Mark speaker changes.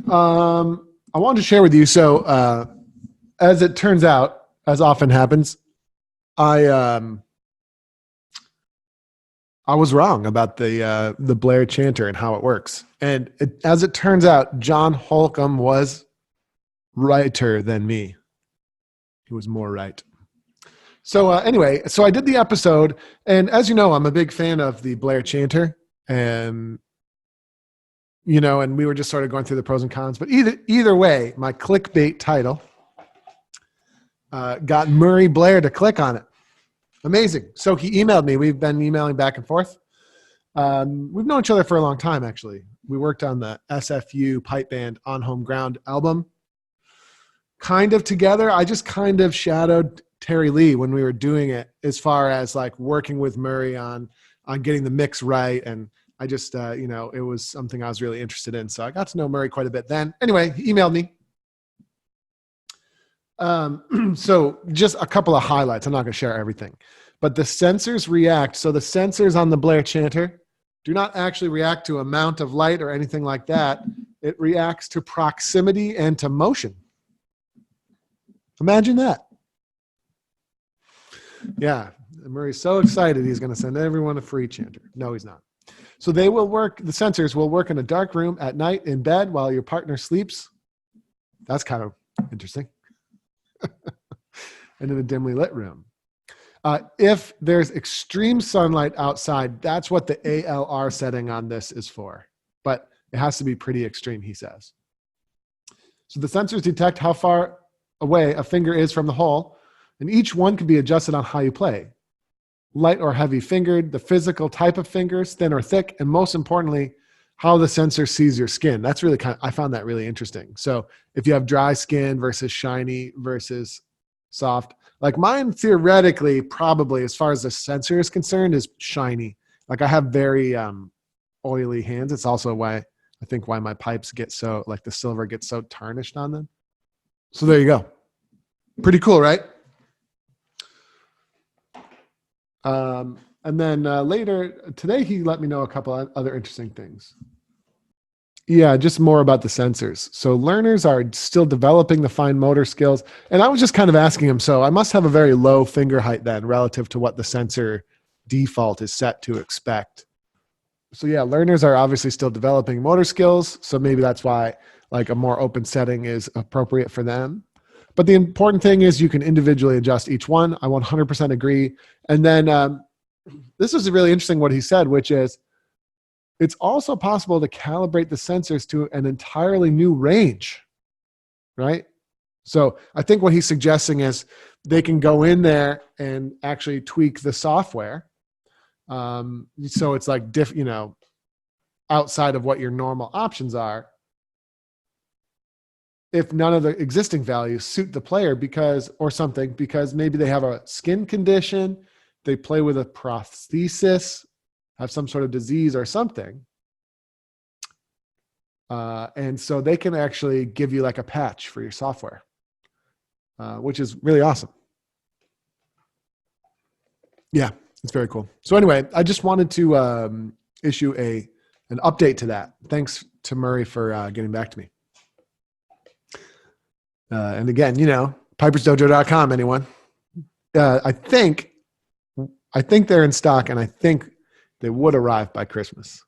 Speaker 1: I wanted to share with you. So, as it turns out, as often happens, I I was wrong about the Blair Chanter and how it works. And as it turns out, John Holcomb was righter than me. He was more right. So anyway, so I did the episode, and as you know, I'm a big fan of the Blair Chanter, and and we were just sort of going through the pros and cons. But either way, my clickbait title got Murray Blair to click on it. Amazing. So he emailed me. We've been emailing back and forth. We've known each other for a long time, actually. We worked on the SFU Pipe Band On Home Ground album. Kind of together. I just kind of shadowed Terry Lee when we were doing it, as far as like working with Murray on getting the mix right. And I just, it was something I was really interested in. So I got to know Murray quite a bit then. Anyway, he emailed me. So just a couple of highlights. I'm not going to share everything, but the sensors react. So the sensors on the Blair Chanter do not actually react to amount of light or anything like that. It reacts to proximity and to motion. Imagine that. Yeah. Murray's so excited. He's going to send everyone a free chanter. No, he's not. So the sensors will work in a dark room at night in bed while your partner sleeps. That's kind of interesting. And in a dimly lit room. If there's extreme sunlight outside, that's what the ALR setting on this is for. But it has to be pretty extreme, he says. So the sensors detect how far away a finger is from the hole, and each one can be adjusted on how you play. Light or heavy fingered, the physical type of fingers, thin or thick, and most importantly, how the sensor sees your skin. That's really I found that really interesting. So if you have dry skin versus shiny versus soft, like mine theoretically, probably as far as the sensor is concerned, is shiny. Like I have very oily hands. It's also why my pipes get so, like the silver gets so tarnished on them. So there you go. Pretty cool, right? And then later today, he let me know a couple of other interesting things. Yeah, just more about the sensors. So learners are still developing the fine motor skills. And I was just kind of asking him, so I must have a very low finger height then relative to what the sensor default is set to expect. So yeah, learners are obviously still developing motor skills. So maybe that's why like a more open setting is appropriate for them. But the important thing is you can individually adjust each one. I 100% agree. And then this is really interesting what he said, which is it's also possible to calibrate the sensors to an entirely new range, right? So I think what he's suggesting is they can go in there and actually tweak the software. So it's like, outside of what your normal options are, if none of the existing values suit the player because maybe they have a skin condition, they play with a prosthesis, have some sort of disease or something. And so they can actually give you like a patch for your software, which is really awesome. Yeah, it's very cool. So anyway, I just wanted to issue an update to that. Thanks to Murray for getting back to me. And again, pipersdojo.com, anyone. I think they're in stock, and I think they would arrive by Christmas.